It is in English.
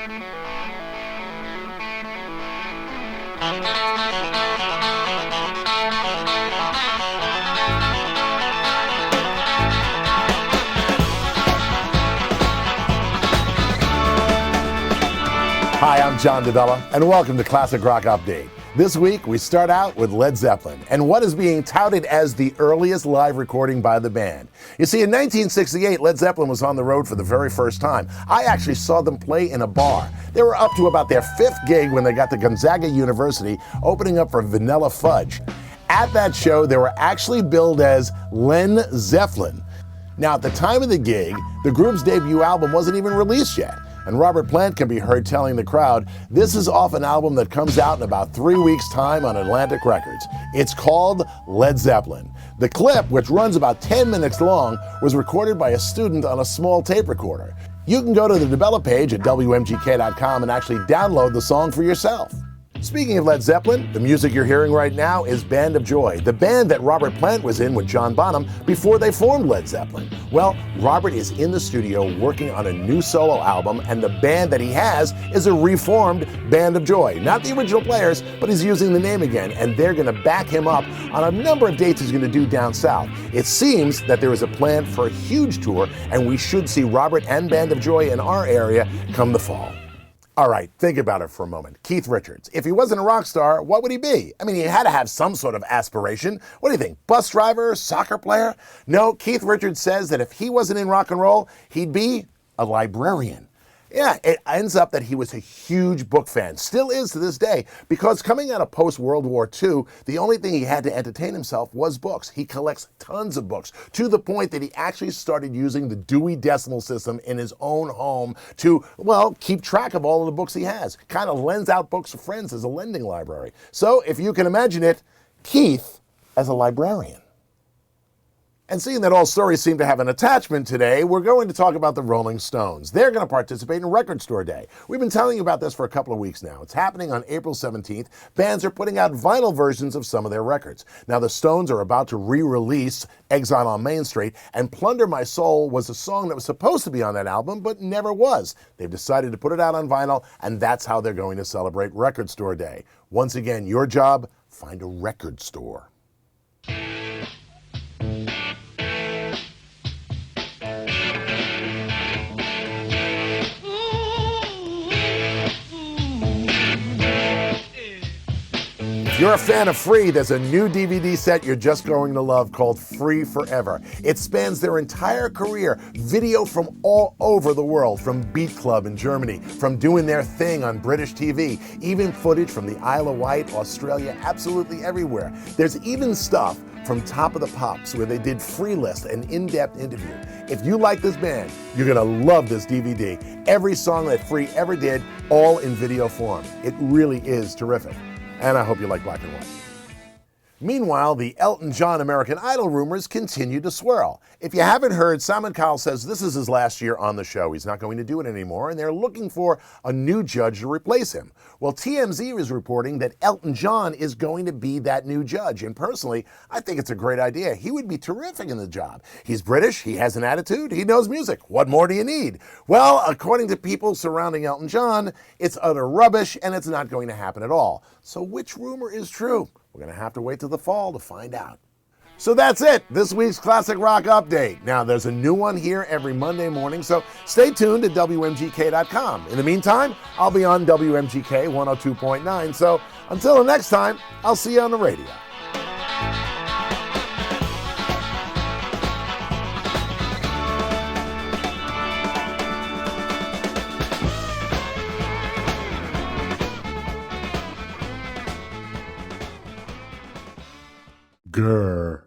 Hi, I'm John DeBella, and welcome to Classic Rock Update. This week, we start out with Led Zeppelin and what is being touted as the earliest live recording by the band. You see, in 1968, Led Zeppelin was on the road for the very first time. I actually saw them play in a bar. They were up to about their fifth gig when they got to Gonzaga University, opening up for Vanilla Fudge. At that show, they were actually billed as Len Zeppelin. Now, at the time of the gig, the group's debut album wasn't even released yet. And Robert Plant can be heard telling the crowd, this is off an album that comes out in about 3 weeks' time on Atlantic Records. It's called Led Zeppelin. The clip, which runs about 10 minutes long, was recorded by a student on a small tape recorder. You can go to the DeBella page at WMGK.com and actually download the song for yourself. Speaking of Led Zeppelin, the music you're hearing right now is Band of Joy, the band that Robert Plant was in with John Bonham before they formed Led Zeppelin. Well, Robert is in the studio working on a new solo album, and the band that he has is a reformed Band of Joy. Not the original players, but he's using the name again, and they're going to back him up on a number of dates he's going to do down south. It seems that there is a plan for a huge tour, and we should see Robert and Band of Joy in our area come the fall. All right, think about it for a moment. Keith Richards. If he wasn't a rock star, what would he be? I mean, he had to have some sort of aspiration. What do you think? Bus driver? Soccer player? No, Keith Richards says that if he wasn't in rock and roll, he'd be a librarian. Yeah, it ends up that he was a huge book fan, still is to this day, because coming out of post-World War II, the only thing he had to entertain himself was books. He collects tons of books, to the point that he actually started using the Dewey Decimal System in his own home to, well, keep track of all of the books he has. Kind of lends out books to friends as a lending library. So, if you can imagine it, Keith as a librarian. And seeing that all stories seem to have an attachment today, we're going to talk about the Rolling Stones. They're going to participate in Record Store Day. We've been telling you about this for a couple of weeks now. It's happening on April 17th. Bands are putting out vinyl versions of some of their records. Now, the Stones are about to re-release Exile on Main Street, and Plunder My Soul was a song that was supposed to be on that album, but never was. They've decided to put it out on vinyl, and that's how they're going to celebrate Record Store Day. Once again, your job, find a record store. If you're a fan of Free, there's a new DVD set you're just going to love called Free Forever. It spans their entire career, video from all over the world, from Beat Club in Germany, from doing their thing on British TV, even footage from the Isle of Wight, Australia, absolutely everywhere. There's even stuff from Top of the Pops, where they did Free List, an in-depth interview. If you like this band, you're gonna love this DVD. Every song that Free ever did, all in video form. It really is terrific. And I hope you like black and white. Meanwhile, the Elton John American Idol rumors continue to swirl. If you haven't heard, Simon Cowell says this is his last year on the show. He's not going to do it anymore, and they're looking for a new judge to replace him. Well, TMZ is reporting that Elton John is going to be that new judge, and personally, I think it's a great idea. He would be terrific in the job. He's British, he has an attitude, he knows music. What more do you need? Well, according to people surrounding Elton John, it's utter rubbish, and it's not going to happen at all. So which rumor is true? We're going to have to wait till the fall to find out. So that's it, this week's Classic Rock Update. Now, there's a new one here every Monday morning, so stay tuned at WMGK.com. In the meantime, I'll be on WMGK 102.9, so until the next time, I'll see you on the radio. Grr.